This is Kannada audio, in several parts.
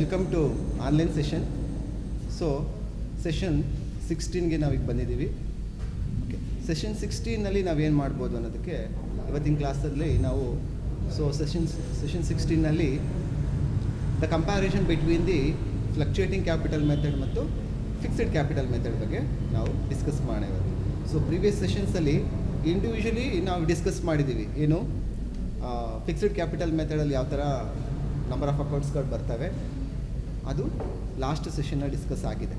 Welcome to online session. So session 16ಗೆ ನಾವೀಗ ಬಂದಿದ್ದೀವಿ. ಓಕೆ, ಸೆಷನ್ 16ನಲ್ಲಿ ನಾವೇನು ಮಾಡ್ಬೋದು ಅನ್ನೋದಕ್ಕೆ ಇವತ್ತಿನ ಕ್ಲಾಸಲ್ಲಿ ನಾವು ಸೆಷನ್ 16ನಲ್ಲಿ the comparison between the fluctuating capital method ಮತ್ತು ಫಿಕ್ಸ್ಡ್ ಕ್ಯಾಪಿಟಲ್ ಮೆಥಡ್ ಬಗ್ಗೆ ನಾವು ಡಿಸ್ಕಸ್ ಮಾಡೋಣ ಇವತ್ತು. ಸೊ ಪ್ರೀವಿಯಸ್ ಸೆಷನ್ಸಲ್ಲಿ ಇಂಡಿವಿಜುವಲಿ ನಾವು ಡಿಸ್ಕಸ್ ಮಾಡಿದ್ದೀವಿ, ಏನು ಫಿಕ್ಸ್ಡ್ ಕ್ಯಾಪಿಟಲ್ ಮೆಥಡಲ್ಲಿ ಯಾವ ಥರ ನಂಬರ್ ಆಫ್ ಅಕೌಂಟ್ಸ್ಗಳು ಬರ್ತವೆ, ಅದು ಲಾಸ್ಟ್ ಸೆಷನಲ್ಲಿ ಡಿಸ್ಕಸ್ ಆಗಿದೆ.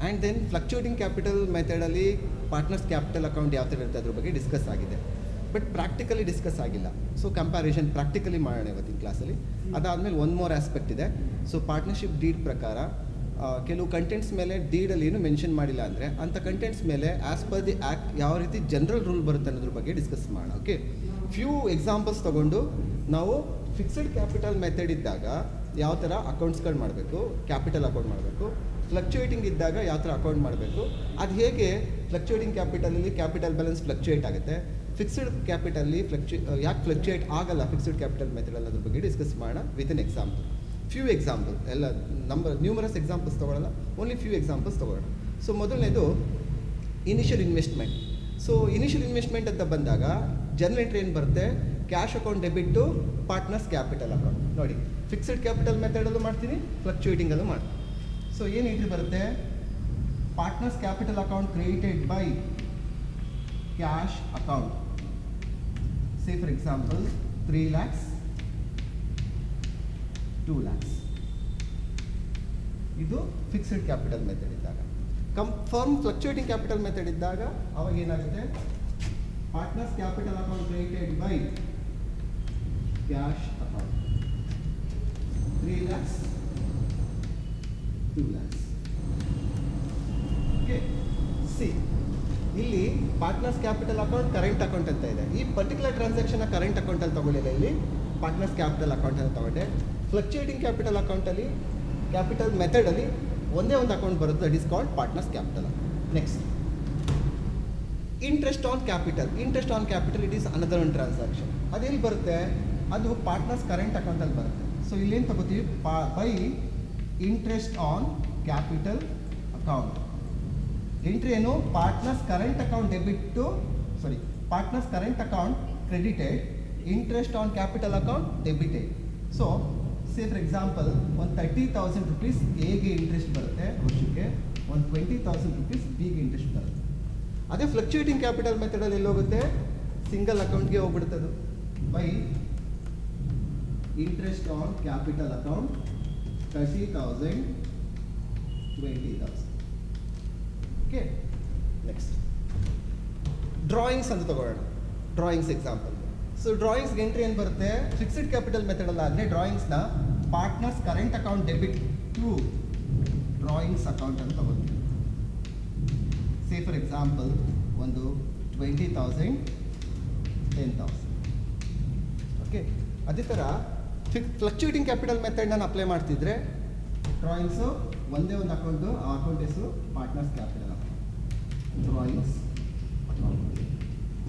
ಆ್ಯಂಡ್ ದೆನ್ ಫ್ಲಕ್ಚುಯೇಟಿಂಗ್ ಕ್ಯಾಪಿಟಲ್ ಮೆಥಡಲ್ಲಿ ಪಾರ್ಟ್ನರ್ಸ್ ಕ್ಯಾಪಿಟಲ್ ಅಕೌಂಟ್ ಯಾವ ಥರ ಇರುತ್ತೆ ಅದ್ರ ಬಗ್ಗೆ ಡಿಸ್ಕಸ್ ಆಗಿದೆ, ಬಟ್ ಪ್ರಾಕ್ಟಿಕಲಿ ಡಿಸ್ಕಸ್ ಆಗಿಲ್ಲ. ಸೊ ಕಂಪ್ಯಾರಿಸನ್ ಪ್ರಾಕ್ಟಿಕಲಿ ಮಾಡೋಣ ಇವತ್ತಿನ ಕ್ಲಾಸಲ್ಲಿ. ಅದಾದಮೇಲೆ ಒನ್ ಮೋರ್ ಆಸ್ಪೆಕ್ಟ್ ಇದೆ. ಸೊ ಪಾರ್ಟ್ನರ್ಶಿಪ್ ಡೀಡ್ ಪ್ರಕಾರ ಕೆಲವು ಕಂಟೆಂಟ್ಸ್ ಮೇಲೆ ಡೀಡಲ್ಲಿ ಏನು ಮೆನ್ಷನ್ ಮಾಡಿಲ್ಲ ಅಂದರೆ ಅಂಥ ಕಂಟೆಂಟ್ಸ್ ಮೇಲೆ ಆ್ಯಸ್ ಪರ್ ದಿ ಆ್ಯಕ್ಟ್ ಯಾವ ರೀತಿ ಜನರಲ್ ರೂಲ್ ಬರುತ್ತೆ ಅನ್ನೋದ್ರ ಬಗ್ಗೆ ಡಿಸ್ಕಸ್ ಮಾಡೋಣ. ಓಕೆ, ಫ್ಯೂ ಎಕ್ಸಾಂಪಲ್ಸ್ ತೊಗೊಂಡು ನಾವು ಫಿಕ್ಸ್ಡ್ ಕ್ಯಾಪಿಟಲ್ ಮೆಥಡ್ ಇದ್ದಾಗ ಯಾವ ಥರ ಅಕೌಂಟ್ಸ್ಗಳು ಮಾಡಬೇಕು, ಕ್ಯಾಪಿಟಲ್ ಅಕೌಂಟ್ ಮಾಡಬೇಕು, ಫ್ಲಕ್ಚುಯೇಟಿಂಗ್ ಇದ್ದಾಗ ಯಾವ ಥರ ಅಕೌಂಟ್ ಮಾಡಬೇಕು, ಅದು ಹೇಗೆ ಫ್ಲಕ್ಚುಯೇಟಿಂಗ್ ಕ್ಯಾಪಿಟಲಲ್ಲಿ ಕ್ಯಾಪಿಟಲ್ ಬ್ಯಾಲೆನ್ಸ್ ಫ್ಲಕ್ಚುಯೇಟ್ ಆಗುತ್ತೆ, ಫಿಕ್ಸ್ಡ್ ಕ್ಯಾಪಿಟಲ್ಲಿ ಯಾಕೆ ಫ್ಲಕ್ಚುಯೇಟ್ ಆಗಲ್ಲ ಫಿಕ್ಸ್ಡ್ ಕ್ಯಾಪಿಟಲ್ ಮೆಥಡ್ ಅನ್ನೋದ್ರ ಬಗ್ಗೆ ಡಿಸ್ಕಸ್ ಮಾಡೋಣ with an example. Few example, ಎಲ್ಲ ನ್ಯೂಮರಸ್ ಎಕ್ಸಾಂಪಲ್ಸ್ ತೊಗೊಳ್ಳಲ್ಲ, ಓನ್ಲಿ ಫ್ಯೂ ಎಕ್ಸಾಂಪಲ್ಸ್ ತೊಗೊಳ್ಳೋಣ. ಸೊ ಮೊದಲನೇದು initial investment. So initial investment ಅಂತ ಬಂದಾಗ ಜರ್ನಲ್ ಎಂಟ್ರಿ ಏನು ಬರುತ್ತೆ, cash account debit to partners capital account. ನೋಡಿ, ಫಿಕ್ಸ್ಡ್ ಕ್ಯಾಪಿಟಲ್ ಮೆಥಡಲ್ಲೂ ಮಾಡ್ತೀನಿ, ಫ್ಲಕ್ಚುಯೇಟಿಂಗಲ್ಲೂ ಮಾಡ್ತೀನಿ. ಸೊ ಏನು ಎಂಟ್ರಿ ಬರುತ್ತೆ, partners capital account credited by cash account. Say for example 3 lakhs, 2 lakhs. ಇದು ಫಿಕ್ಸ್ಡ್ ಕ್ಯಾಪಿಟಲ್ ಮೆಥಡ್ ಇದ್ದಾಗ. ಫರ್ಮ್ ಫ್ಲಕ್ಚುಯೇಟಿಂಗ್ ಕ್ಯಾಪಿಟಲ್ ಮೆಥಡ್ ಇದ್ದಾಗ ಅವಾಗ ಏನಾಗುತ್ತೆ, partners capital account credited by cash account 3 lakhs, 2 lakhs. Okay, see ಇಲ್ಲಿ partners capital account current account ಅಂತ ಇದೆ. ಈ ಪರ್ಟಿಕ್ಯುಲರ್ ಟ್ರಾನ್ಸಾಕ್ಷನ್ ಕರೆಂಟ್ ಅಕೌಂಟಲ್ಲಿ ತಗೊಳ್ಳಿಲ್ಲ, ಇಲ್ಲಿ ಪಾರ್ಟ್ನರ್ಸ್ ಕ್ಯಾಪಿಟಲ್ ಅಕೌಂಟ್ ಅಂತ ತಗೊಂಡೆ. ಫ್ಲಕ್ಚುಯೇಟಿಂಗ್ ಕ್ಯಾಪಿಟಲ್ ಅಕೌಂಟಲ್ಲಿ ಕ್ಯಾಪಿಟಲ್ ಮೆಥಡಲ್ಲಿ ಒಂದೇ ಒಂದು ಅಕೌಂಟ್ ಬರುತ್ತೆ, that is called partners capital account. Next, interest on capital. Interest on capital it is another one transaction. ಅದೆಲ್ಲಿ ಬರುತ್ತೆ, ಅದು ಪಾರ್ಟ್ನರ್ಸ್ ಕರೆಂಟ್ ಅಕೌಂಟಲ್ಲಿ ಬರುತ್ತೆ. ಸೊ ಇಲ್ಲೇನು ತಗೋತೀವಿ, by interest on capital account. Entry ಏನು, partners current account debit to partners current account credited, interest on capital account debited. So say for example ಒಂದು 30,000 rupees ಎಗೆ ಇಂಟ್ರೆಸ್ಟ್ ಬರುತ್ತೆ ವರ್ಷಕ್ಕೆ, ಒಂದು 20,000 rupees ಬಿಗೆ ಇಂಟ್ರೆಸ್ಟ್ ಬರುತ್ತೆ. ಅದೇ ಫ್ಲಕ್ಚುಯೇಟಿಂಗ್ ಕ್ಯಾಪಿಟಲ್ ಮೆಥಡಲ್ಲಿ ಎಲ್ಲಿ ಹೋಗುತ್ತೆ, ಸಿಂಗಲ್ ಅಕೌಂಟ್ಗೆ ಹೋಗ್ಬಿಡುತ್ತೆ. ಅದು by interest on capital account 30,000, 20,000. Okay, next drawings ಅಂತ ತಗೊಳ್ಳೋಣ. Drawings example. ಸೊ ಡ್ರಾಯಿಂಗ್ಸ್ಗೆ ಎಂಟ್ರಿ ಏನು ಬರುತ್ತೆ, ಫಿಕ್ಸ್ಡ್ ಕ್ಯಾಪಿಟಲ್ ಮೆಥಡಲ್ಲ ಆದರೆ ಡ್ರಾಯಿಂಗ್ಸ್ನ partners current account debit to drawings account ಅಂತ ತಗೋತೀವಿ. ಸೇ ಫಾರ್ ಎಕ್ಸಾಂಪಲ್ ಒಂದು 20,000, 10,000. ಓಕೆ, ಅದೇ ಥರ ಫ್ಲಕ್ಚುಯೇಟಿಂಗ್ ಕ್ಯಾಪಿಟಲ್ ಮೆಥಡ್ ನಾನು ಅಪ್ಲೈ ಮಾಡ್ತಿದ್ರೆ ಡ್ರಾಯಿಂಗ್ಸು ಒಂದೇ ಒಂದು ಅಕೌಂಟು, ಆ ಅಕೌಂಟ್ ಹೆಸರು partners capital account. Drawings account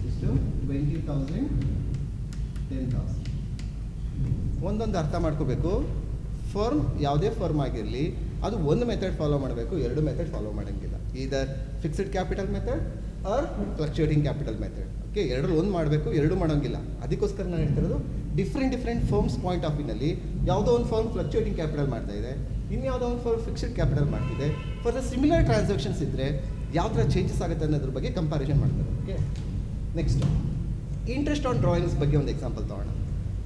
ಇಷ್ಟು 20,000, 10,000. ಒಂದೊಂದು ಅರ್ಥ ಮಾಡ್ಕೋಬೇಕು. ಫರ್ಮ್ ಯಾವುದೇ ಫರ್ಮ್ ಆಗಿರಲಿ ಅದು ಒಂದು ಮೆಥಡ್ ಫಾಲೋ ಮಾಡಬೇಕು, ಎರಡು ಮೆಥಡ್ ಫಾಲೋ ಮಾಡೋಂಗಿಲ್ಲ. Either fixed capital method or fluctuating capital method. Okay, ಎರಡರಲ್ಲಿ ಒಂದು ಮಾಡಬೇಕು, ಎರಡು ಮಾಡೋಂಗಿಲ್ಲ. ಅದಕ್ಕೋಸ್ಕರ ನಾನು ಹೇಳ್ತಿರೋದು ಡಿಫ್ರೆಂಟ್ ಫರ್ಮ್ಸ್ ಪಾಯಿಂಟ್ ಆಫ್ ವ್ಯೂನಲ್ಲಿ ಯಾವುದೋ ಒಂದು ಫರ್ಮ್ ಫ್ಲಕ್ಚುಯೇಟಿಂಗ್ ಕ್ಯಾಪಿಟಲ್ ಮಾಡ್ತಾ ಇದೆ, ಇನ್ಯಾವುದೋ ಒಂದು ಫರ್ಮ್ ಫಿಕ್ಸ್ಡ್ ಕ್ಯಾಪಿಟಲ್ ಮಾಡ್ತಿದೆ. ಫಾರ್ ದ ಸಿಮಿಲರ್ ಟ್ರಾನ್ಸಾಕ್ಷನ್ಸ್ ಇದ್ದರೆ ಯಾವ ಥರ ಚೇಂಜಸ್ ಆಗುತ್ತೆ ಅನ್ನೋದ್ರ ಬಗ್ಗೆ ಕಂಪ್ಯಾರಿಸನ್ ಮಾಡ್ತಾರೆ. Okay, next interest on drawings ಬಗ್ಗೆ ಒಂದು ಎಕ್ಸಾಂಪಲ್ ತೊಗೊಳ್ಳೋಣ.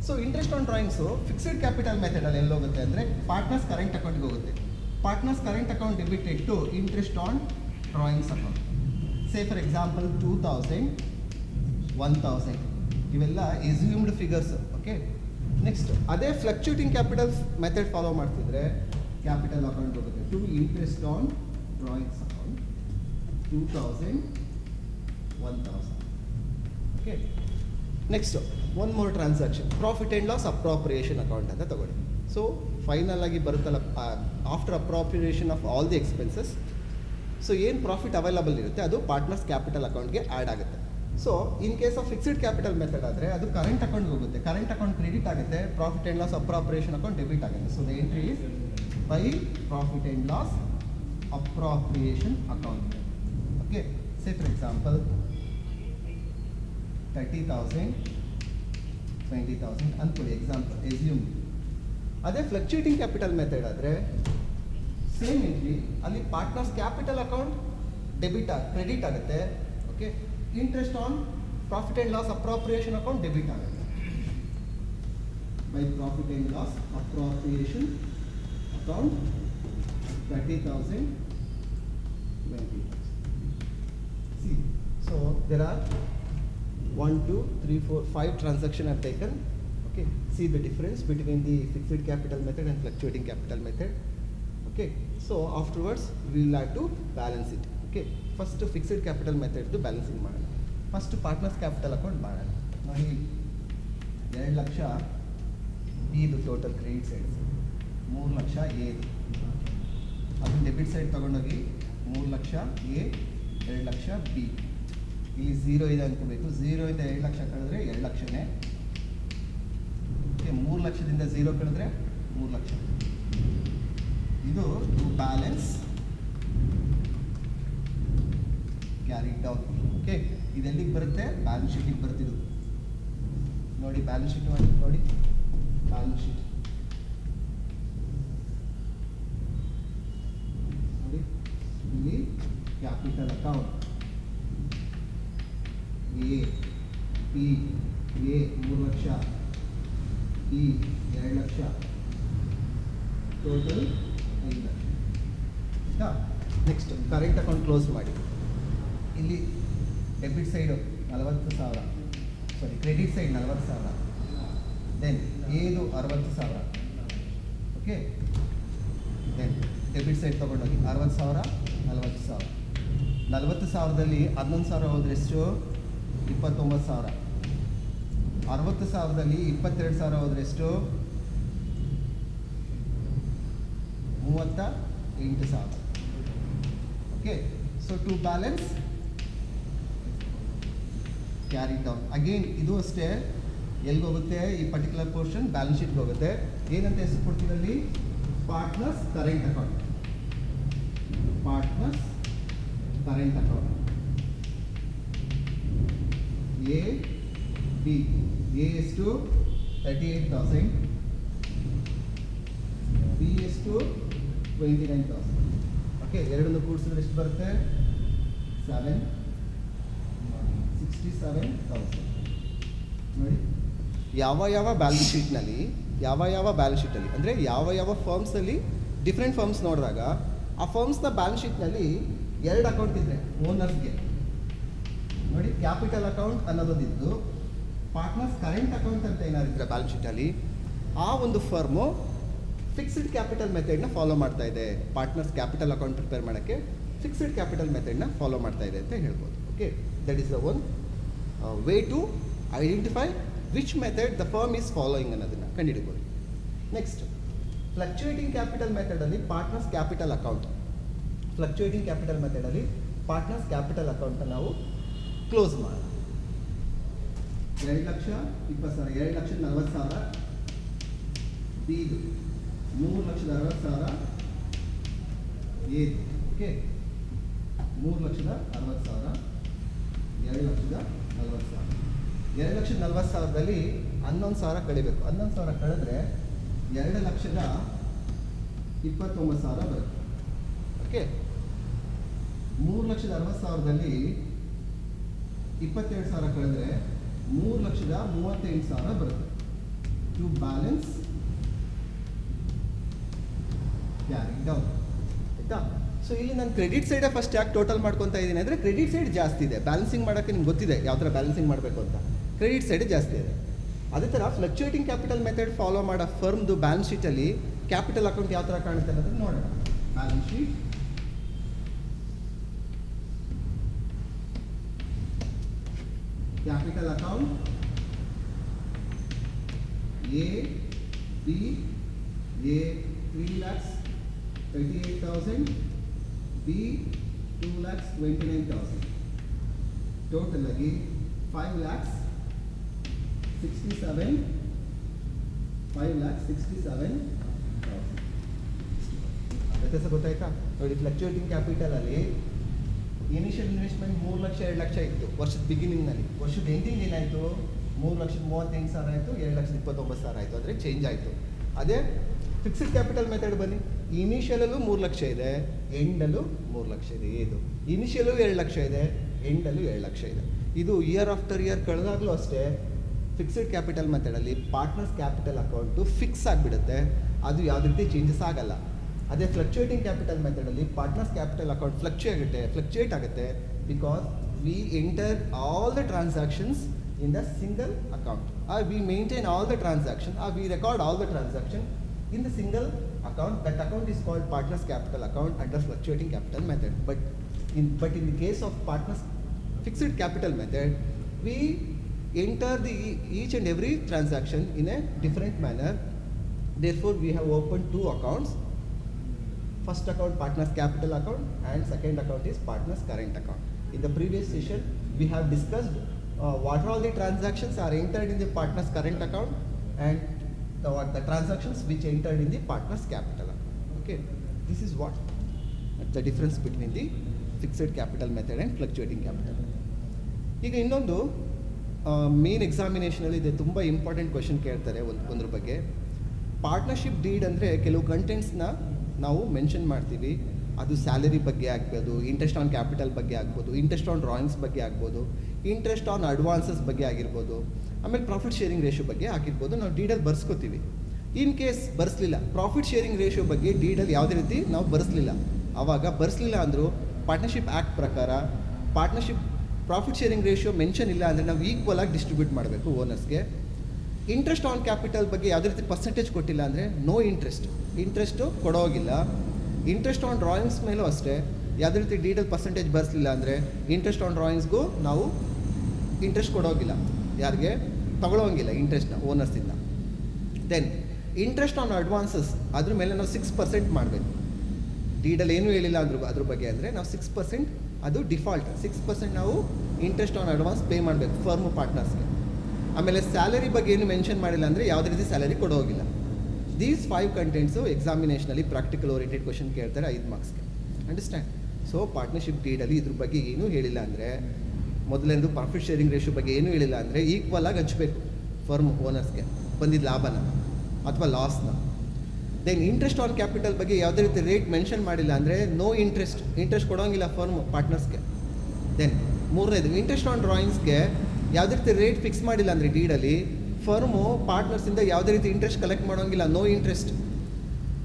So interest on drawings fixed capital ಮೆಥಡಲ್ಲಿ ಎಲ್ಲಿ ಹೋಗುತ್ತೆ ಅಂದರೆ ಪಾರ್ಟ್ನರ್ಸ್ ಕರೆಂಟ್ ಅಕೌಂಟ್ಗೆ ಹೋಗುತ್ತೆ. Partners current account debited to interest on drawings account. Say for example 2,000, 1,000 ಇವೆಲ್ಲ ಎಸ್ಯೂಮ್ಡ್ ಫಿಗರ್ಸ್. ಓಕೆ, ನೆಕ್ಸ್ಟ್ ಅದೇ ಫ್ಲಕ್ಚುಯೇಟಿಂಗ್ ಕ್ಯಾಪಿಟಲ್ ಮೆಥಡ್ ಫಾಲೋ ಮಾಡ್ತಿದ್ರೆ ಕ್ಯಾಪಿಟಲ್ ಅಕೌಂಟ್ ಹೋಗುತ್ತೆ to interest on drawings account 2,000, 1,000. Okay, next one more transaction, profit and loss appropriation account ಅಂತ ತಗೊಳ್ಳಿ. ಸೊ ಫೈನಲ್ ಆಗಿ ಬರುತ್ತಲ್ಲ, after appropriation of all the expenses, so ಏನು ಪ್ರಾಫಿಟ್ ಅವೈಲಬಲ್ ಇರುತ್ತೆ ಅದು ಪಾರ್ಟ್ನರ್ಸ್ ಕ್ಯಾಪಿಟಲ್ ಅಕೌಂಟ್ಗೆ ಆ್ಯಡ್ ಆಗುತ್ತೆ. So in case of fixed capital method ಆದರೆ ಅದು ಕರೆಂಟ್ ಅಕೌಂಟ್ಗೆ ಹೋಗುತ್ತೆ, ಕರೆಂಟ್ ಅಕೌಂಟ್ ಕ್ರೆಡಿಟ್ ಆಗುತ್ತೆ, profit and loss appropriation account debit ಆಗುತ್ತೆ. So the entry is by profit and loss appropriation account. Okay, say for example 30,000 20,000 ಅನ್ಕೊಳ್ಳಿ, ಎಕ್ಸಾಂಪಲ್ ಎಸ್ಯೂಮ್. ಅದೇ ಫ್ಲಕ್ಚುಯೇಟಿಂಗ್ ಕ್ಯಾಪಿಟಲ್ ಮೆಥಡ್ ಆದರೆ ಸೇಮ್ ಎಂಟ್ರಿ, ಅಲ್ಲಿ ಪಾರ್ಟ್ನರ್ಸ್ ಕ್ಯಾಪಿಟಲ್ ಅಕೌಂಟ್ ಕ್ರೆಡಿಟ್ ಆಗುತ್ತೆ. Okay, interest on profit and loss appropriation account debit ಆಗುತ್ತೆ. By profit and loss appropriation account 30,000 20,000. See, so there are 1 2 3 4 5 transactions are taken. Okay, see the difference between the fixed capital method and fluctuating capital method. Okay, so afterwards we will have to balance it. Okay, first fixed capital method to balancing ಮಾಡೋಣ. ಫಸ್ಟ್ ಪಾರ್ಟ್ನರ್ಸ್ ಕ್ಯಾಪಿಟಲ್ ಅಕೌಂಟ್ ಮಾಡೋಣ. ನೋಡಿ 2 ಲಕ್ಷ ಇದು total credit side, 3 lakh A, ಅದು ಡೆಬಿಟ್ ಸೈಡ್ ತೊಗೊಂಡೋಗಿ 3 ಲಕ್ಷ ಎ 2 ಲಕ್ಷ ಬಿ. ಇಲ್ಲಿ 0 ಇದೆ ಅನ್ಕೋಬೇಕು. 0 ಇಂದ 2 ಲಕ್ಷ ಕಳೆದ್ರೆ 2 ಲಕ್ಷನೇ. ಓಕೆ, 3 ಲಕ್ಷದಿಂದ 0 ಕಳೆದ್ರೆ 3 ಲಕ್ಷ. ಇದು to balance carry down. Okay, ಇದೆಲ್ಲಿಗೆ ಬರುತ್ತೆ? ಬ್ಯಾಲೆನ್ಸ್ ಶೀಟಿಗೆ ಬರ್ತಿದ್ದು. ನೋಡಿ ಬ್ಯಾಲೆನ್ಸ್ ಶೀಟ್ ಮಾಡಿ, ನೋಡಿ ಬ್ಯಾಲೆನ್ಸ್ ಶೀಟ್ ನೋಡಿ, ಇಲ್ಲಿ capital account A B, A 3 lakh, B 2 lakh, total 5 lakh. ಆಯಿತಾ? ನೆಕ್ಸ್ಟ್ ಕರೆಂಟ್ ಅಕೌಂಟ್ ಕ್ಲೋಸ್ ಮಾಡಿ. ಇಲ್ಲಿ debit side 40,000, sorry credit side 40,000, then ಏದು 60,000. ಓಕೆ, ದೆನ್ ಡೆಬಿಟ್ ಸೈಡ್ ತೊಗೊಂಡೋಗಿ 60,000 40,000. 40,000ದಲ್ಲಿ 11,000 ಹೋದ್ರೆ ಎಷ್ಟು? 29,000. 60,000ದಲ್ಲಿ 22,000 ಹೋದ್ರೆ ಎಷ್ಟು? 38,000. Okay, so to balance carry down. Again ಇದು ಅಷ್ಟೇ, ಎಲ್ಲಿಗೆ ಹೋಗುತ್ತೆ? ಈ ಪರ್ಟಿಕ್ಯುಲರ್ ಪೋರ್ಷನ್ ಬ್ಯಾಲೆನ್ಸ್ ಶೀಟ್ಗೆ ಹೋಗುತ್ತೆ. ಏನಂತ ಹೆಸರು ಕೊಡ್ತೀವಿ ಅಲ್ಲಿ? Partners current account. Partners current account A B. A ಎಷ್ಟು? 38,000, ಬಿ ಎಷ್ಟು? 29,000. ಓಕೆ, ಎರಡನ್ನು ಕೂಡಿಸಿದ್ರೆ ಎಷ್ಟು ಬರುತ್ತೆ? 67,000. ನೋಡಿ, ಯಾವ ಬ್ಯಾಲೆನ್ಸ್ ಶೀಟ್ನಲ್ಲಿ ಅಂದರೆ ಯಾವ ಫರ್ಮ್ಸಲ್ಲಿ ಡಿಫ್ರೆಂಟ್ ಫರ್ಮ್ಸ್ ನೋಡಿದಾಗ ಆ ಫರ್ಮ್ಸ್ನ ಬ್ಯಾಲೆನ್ಸ್ ಶೀಟ್ನಲ್ಲಿ 2 ಅಕೌಂಟ್ ಇದ್ದರೆ ಓನರ್ಸ್ಗೆ, ನೋಡಿ ಕ್ಯಾಪಿಟಲ್ ಅಕೌಂಟ್ ಅನ್ನೋದಿದ್ದು ಪಾರ್ಟ್ನರ್ಸ್ ಕರೆಂಟ್ ಅಕೌಂಟ್ ಅಂತ ಏನಾದಿದ್ರೆ ಬ್ಯಾಲೆನ್ಸ್ ಶೀಟಲ್ಲಿ, ಆ ಒಂದು ಫರ್ಮು ಫಿಕ್ಸ್ಡ್ ಕ್ಯಾಪಿಟಲ್ ಮೆಥಡ್ನ ಫಾಲೋ ಮಾಡ್ತಾ ಇದೆ. ಪಾರ್ಟ್ನರ್ಸ್ ಕ್ಯಾಪಿಟಲ್ ಅಕೌಂಟ್ ಪ್ರಿಪೇರ್ ಮಾಡೋಕ್ಕೆ ಫಿಕ್ಸ್ಡ್ ಕ್ಯಾಪಿಟಲ್ ಮೆಥಡ್ನ ಫಾಲೋ ಮಾಡ್ತಾ ಇದೆ ಅಂತ ಹೇಳ್ಬೋದು. Okay, that is the one way to identify which method the firm is following ಅನ್ನೋದನ್ನು ಕಂಡುಹಿಡಿಬೋದು. ನೆಕ್ಸ್ಟ್ ಫ್ಲಕ್ಚುಯೇಟಿಂಗ್ ಕ್ಯಾಪಿಟಲ್ ಮೆಥಡಲ್ಲಿ partners capital account. Fluctuating capital ಮೆಥಡಲ್ಲಿ ಪಾರ್ಟ್ನರ್ಸ್ ಕ್ಯಾಪಿಟಲ್ ಅಕೌಂಟನ್ನು ನಾವು ಕ್ಲೋಸ್ ಮಾಡೋಣ. 2,20,000, 2,40,000 ಬಿದು, 3,60,000 ಏದು. ಓಕೆ, 3,60,000, 2,40,000. 2,40,000ದಲ್ಲಿ 11,000 ಕಳಿಬೇಕು. 11,000 ಕಳೆದ್ರೆ 2,29,000 ಬರುತ್ತೆ. ಓಕೆ, 3,60,000ದಲ್ಲಿ 22,000 ಕಳೆದ್ರೆ 3,38,000 ಬರುತ್ತೆ. To balance carry down. ಆಯಿತಾ? ಸೊ ಇಲ್ಲಿ ನಾನು ಕ್ರೆಡಿಟ್ ಸೈಡೇ ಫಸ್ಟ್ ಯಾಕೆ ಟೋಟಲ್ ಮಾಡ್ಕೊತಾ ಇದ್ದೀನಿ ಅಂದರೆ ಕ್ರೆಡಿಟ್ ಸೈಡ್ ಜಾಸ್ತಿ ಇದೆ. ಬ್ಯಾಲೆನ್ಸಿಂಗ್ ಮಾಡೋಕ್ಕೆ ನಿಮ್ಗೆ ಗೊತ್ತಿದೆ ಯಾವ ಥರ ಬ್ಯಾಲೆನ್ಸಿಂಗ್ ಮಾಡಬೇಕು ಅಂತ. ಕ್ರೆಡಿಟ್ ಸೈಡ್ ಜಾಸ್ತಿ ಇದೆ. ಅದೇ ಥರ ಫ್ಲಕ್ಚುಯೇಟಿಂಗ್ ಕ್ಯಾಪಿಟಲ್ ಮೆಥಡ್ ಫಾಲೋ ಮಾಡೋ ಫರ್ಮ್ದು ಬ್ಯಾಲೆನ್ಸ್ ಶೀಟಲ್ಲಿ ಕ್ಯಾಪಿಟಲ್ ಅಕೌಂಟ್ ಯಾವ ಥರ ಕಾಣುತ್ತೆ ಅನ್ನೋದನ್ನು ನೋಡೋಣ. Balance sheet, capital account A B. A 3,38,000, B 2,29,000. Total ಆಗಿ 5,67,000. ವ್ಯತ್ಯಾಸ ಗೊತ್ತಾಯ್ತಾ? ನೋಡಿ, ಫ್ಲಕ್ಚುಯೇಟಿಂಗ್ ಕ್ಯಾಪಿಟಲಲ್ಲಿ ಇನಿಷಿಯಲ್ ಇನ್ವೆಸ್ಟ್ಮೆಂಟ್ 3 ಲಕ್ಷ 2 ಲಕ್ಷ ಇತ್ತು ವರ್ಷದ ಬಿಗಿನಿಂಗ್ನಲ್ಲಿ. ವರ್ಷದ ಎಂಡಿಂಗ್ ಏನಾಯಿತು? 3,38,000 ಆಯಿತು, 2,29,000 ಆಯಿತು. ಅಂದರೆ ಚೇಂಜ್ ಆಯಿತು. ಅದೇ ಫಿಕ್ಸ್ಡ್ ಕ್ಯಾಪಿಟಲ್ ಮೆಥಡ್ ಬನ್ನಿ, ಇನಿಷಿಯಲಲ್ಲೂ 3 ಲಕ್ಷ ಇದೆ, ಎಂಡಲ್ಲೂ 3 ಲಕ್ಷ ಇದೆ. ಇದು ಇನಿಷಿಯಲು 2 ಲಕ್ಷ ಇದೆ, ಎಂಡಲ್ಲೂ 2 ಲಕ್ಷ ಇದೆ. ಇದು ಇಯರ್ ಆಫ್ಟರ್ ಇಯರ್ ಕಳೆದಾಗಲೂ ಅಷ್ಟೇ ಫಿಕ್ಸ್ಡ್ ಕ್ಯಾಪಿಟಲ್ ಮೆಥಡಲ್ಲಿ ಪಾರ್ಟ್ನರ್ಸ್ ಕ್ಯಾಪಿಟಲ್ ಅಕೌಂಟು ಫಿಕ್ಸ್ ಆಗಿಬಿಡುತ್ತೆ, ಅದು ಯಾವುದೇ ರೀತಿ ಚೇಂಜಸ್ ಆಗಲ್ಲ. ಅದೇ ಫ್ಲಕ್ಚುಯೇಟಿಂಗ್ ಕ್ಯಾಪಿಟಲ್ ಮೆಥಡಲ್ಲಿ ಪಾರ್ಟ್ನರ್ಸ್ ಕ್ಯಾಪಿಟಲ್ ಅಕೌಂಟ್ ಫ್ಲಕ್ಚುಯೇಟ್ ಆಗುತ್ತೆ because we enter all the transactions in the single account, or we maintain all the transaction, or we record all the transaction in the single account. That account is called partners capital account under fluctuating capital method. But in the case of partners fixed capital method, we enter each and every transaction in a different manner. Therefore we have opened 2 accounts. First account partners capital account, and second account is partners current account. In the previous session we have discussed what all the transactions are entered in the partner's current account and the transactions which entered in the partner's capital account. Okay, this is what the difference between the fixed capital method and fluctuating capital. ಈಗ ಇನ್ನೊಂದು ಮೇನ್ ಎಕ್ಸಾಮಿನೇಷನಲ್ಲಿ ಇದೆ, ತುಂಬ ಇಂಪಾರ್ಟೆಂಟ್ ಕ್ವೆಶನ್ ಕೇಳ್ತಾರೆ ಒಂದ್ರ ಬಗ್ಗೆ. ಪಾರ್ಟ್ನರ್ಶಿಪ್ ಡೀಡ್ ಅಂದರೆ ಕೆಲವು ಕಂಟೆಂಟ್ಸ್ನ ನಾವು ಮೆನ್ಷನ್ ಮಾಡ್ತೀವಿ. ಅದು ಸ್ಯಾಲರಿ ಬಗ್ಗೆ ಆಗ್ಬೋದು, ಇಂಟ್ರೆಸ್ಟ್ ಆನ್ ಕ್ಯಾಪಿಟಲ್ ಬಗ್ಗೆ ಆಗ್ಬೋದು, ಇಂಟ್ರೆಸ್ಟ್ ಆನ್ ಡ್ರಾಯಿಂಗ್ಸ್ ಬಗ್ಗೆ ಆಗ್ಬೋದು, ಇಂಟ್ರೆಸ್ಟ್ ಆನ್ ಅಡ್ವಾನ್ಸಸ್ ಬಗ್ಗೆ ಆಗಿರ್ಬೋದು, ಆಮೇಲೆ ಪ್ರಾಫಿಟ್ ಶೇರಿಂಗ್ ರೇಷಿಯೋ ಬಗ್ಗೆ ಆಗಿರ್ಬೋದು. ನಾವು ಡೀಡಲ್ಲಿ ಬರ್ಸ್ಕೊತೀವಿ. ಇನ್ ಕೇಸ್ ಬರೆಸಲಿಲ್ಲ, ಪ್ರಾಫಿಟ್ ಶೇರಿಂಗ್ ರೇಷಿಯೋ ಬಗ್ಗೆ ಡೀಡಲ್ಲಿ ಯಾವುದೇ ರೀತಿ ನಾವು ಬರೆಸಲಿಲ್ಲ, ಆವಾಗ ಬರೆಸಲಿಲ್ಲ ಅಂದರೂ ಪಾರ್ಟ್ನರ್ಶಿಪ್ ಆ್ಯಕ್ಟ್ ಪ್ರಕಾರ partnership profit sharing ratio mention ಇಲ್ಲ ಅಂದರೆ ನಾವು ಈಕ್ವಲ್ ಆಗಿ ಡಿಸ್ಟ್ರಿಬ್ಯೂಟ್ ಮಾಡಬೇಕು ಓನರ್ಸ್ಗೆ. ಇಂಟ್ರೆಸ್ಟ್ ಆನ್ ಕ್ಯಾಪಿಟಲ್ ಬಗ್ಗೆ ಯಾವುದೇ ರೀತಿ ಪರ್ಸೆಂಟೇಜ್ ಕೊಟ್ಟಿಲ್ಲ ಅಂದರೆ ನೋ ಇಂಟ್ರೆಸ್ಟು ಕೊಡೋಗಿಲ್ಲ. ಇಂಟ್ರೆಸ್ಟ್ ಆನ್ ಡ್ರಾಯಿಂಗ್ಸ್ ಮೇಲೂ ಅಷ್ಟೇ ಯಾವುದೇ ರೀತಿ ಡೀಟೇಲ್ ಪರ್ಸೆಂಟೇಜ್ ಬರೆಸಲಿಲ್ಲ ಅಂದರೆ ಇಂಟ್ರೆಸ್ಟ್ ಆನ್ ಡ್ರಾಯಿಂಗ್ಸ್ಗೂ ನಾವು ಇಂಟ್ರೆಸ್ಟ್ ಕೊಡೋಗಿಲ್ಲ, ಯಾರಿಗೆ ತಗೊಳ್ಳೋಂಗಿಲ್ಲ ಇಂಟ್ರೆಸ್ಟ್ನ ಓನರ್ಸಿಂದ. ದೆನ್ ಇಂಟ್ರೆಸ್ಟ್ ಆನ್ ಅಡ್ವಾನ್ಸಸ್ ಅದ್ರ ಮೇಲೆ ನಾವು 6% ಮಾಡಬೇಕು. ಡೀಡಲ್ಲಿ ಏನೂ ಹೇಳಿಲ್ಲ ಅದ್ರ ಬಗ್ಗೆ ಅಂದರೆ ನಾವು 6%, ಅದು ಡಿಫಾಲ್ಟ್ 6% ನಾವು ಇಂಟ್ರೆಸ್ಟ್ ಆನ್ ಅಡ್ವಾನ್ಸ್ ಪೇ ಮಾಡಬೇಕು ಫರ್ಮ್ ಪಾರ್ಟ್ನರ್ಸ್ಗೆ. ಆಮೇಲೆ ಸ್ಯಾಲರಿ ಬಗ್ಗೆ ಏನು ಮೆನ್ಷನ್ ಮಾಡಿಲ್ಲ ಅಂದರೆ ಯಾವುದೇ ರೀತಿ ಸ್ಯಾಲರಿ ಕೊಡೋಗಿಲ್ಲ. ದೀಸ್ 5 ಕಂಟೆಂಟ್ಸು ಎಕ್ಸಾಮಿನೇಷನಲ್ಲಿ ಪ್ರಾಕ್ಟಿಕಲ್ ಓರಿಯೆಂಟೆಡ್ ಕ್ವೆಶನ್ ಕೇಳ್ತಾರೆ 5 ಮಾರ್ಕ್ಸ್ಗೆ. ಅಂಡರ್ಸ್ಟ್ಯಾಂಡ್? ಸೊ ಪಾರ್ಟ್ನರ್ಶಿಪ್ ಡೀಡಲ್ಲಿ ಇದ್ರ ಬಗ್ಗೆ ಏನೂ ಹೇಳಿಲ್ಲ ಅಂದರೆ, ಮೊದಲನೇದು ಪ್ರಾಫಿಟ್ ಶೇರಿಂಗ್ ರೇಷಿಯೋ ಬಗ್ಗೆ ಏನೂ ಹೇಳಿಲ್ಲ ಅಂದರೆ ಈಕ್ವಲ್ ಆಗಿ ಹಂಚಬೇಕು ಫರ್ಮ್ ಓನರ್ಸ್ಗೆ ಬಂದಿದ್ದ ಲಾಭನ ಅಥವಾ ಲಾಸ್ನ. ದೆನ್ ಇಂಟ್ರೆಸ್ಟ್ ಆನ್ ಕ್ಯಾಪಿಟಲ್ ಬಗ್ಗೆ ಯಾವುದೇ ರೀತಿ ರೇಟ್ ಮೆನ್ಷನ್ ಮಾಡಿಲ್ಲ ಅಂದರೆ ನೋ ಇಂಟ್ರೆಸ್ಟ್ ಕೊಡೋಂಗಿಲ್ಲ ಫರ್ಮ್ ಪಾರ್ಟ್ನರ್ಸ್ಗೆ. ದೆನ್ ಮೂರನೇದು ಇಂಟ್ರೆಸ್ಟ್ ಆನ್ ಡ್ರಾಯಿಂಗ್ಸ್ಗೆ ಯಾವುದೇ ರೀತಿ ರೇಟ್ ಫಿಕ್ಸ್ ಮಾಡಿಲ್ಲ ಅಂದರೆ ಡೀಡಲ್ಲಿ ಫರ್ಮು ಪಾರ್ಟ್ನರ್ಸಿಂದ ಯಾವುದೇ ರೀತಿ ಇಂಟ್ರೆಸ್ಟ್ ಕಲೆಕ್ಟ್ ಮಾಡೋಂಗಿಲ್ಲ, no interest.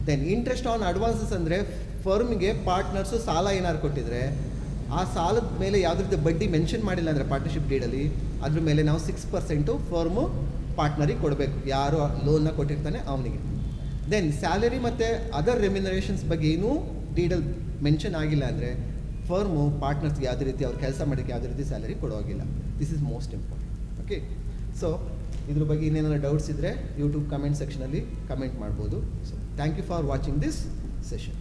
Then interest on advances ಅಂದರೆ ಫರ್ಮ್ಗೆ ಪಾರ್ಟ್ನರ್ಸು ಸಾಲ ಏನಾದ್ರು ಕೊಟ್ಟಿದ್ರೆ ಆ ಸಾಲದ ಮೇಲೆ ಯಾವುದೇ ರೀತಿ ಬಡ್ಡಿ ಮೆನ್ಷನ್ ಮಾಡಿಲ್ಲ ಅಂದರೆ ಪಾರ್ಟ್ನರ್ಶಿಪ್ ಡೀಡಲ್ಲಿ ಅದ್ರ ಮೇಲೆ ನಾವು 6% ಫರ್ಮು ಪಾರ್ಟ್ನರಿಗೆ ಕೊಡಬೇಕು, ಯಾರು ಲೋನ್ನ ಕೊಟ್ಟಿರ್ತಾನೆ ಅವನಿಗೆ. ದೆನ್ ಸ್ಯಾಲರಿ ಮತ್ತು ಅದರ್ ರೆಮ್ಯುನರೇಷನ್ಸ್ ಬಗ್ಗೆ ಏನೂ ಡೀಡಲ್ಲಿ ಮೆನ್ಷನ್ ಆಗಿಲ್ಲ ಅಂದರೆ ಫರ್ಮು ಪಾರ್ಟ್ನರ್ಸ್ಗೆ ಯಾವುದೇ ರೀತಿ ಅವ್ರು ಕೆಲಸ ಮಾಡೋಕ್ಕೆ ಯಾವುದೇ ರೀತಿ ಸ್ಯಾಲರಿ ಕೊಡೋಗಿಲ್ಲ. This is most important. Okay, so ಇದ್ರ ಬಗ್ಗೆ ಇನ್ನೇನಾದ್ರು ಡೌಟ್ಸ್ ಇದ್ದರೆ ಯೂಟ್ಯೂಬ್ ಕಮೆಂಟ್ ಸೆಕ್ಷನಲ್ಲಿ ಕಮೆಂಟ್ ಮಾಡ್ಬೋದು. So thank you for watching this session.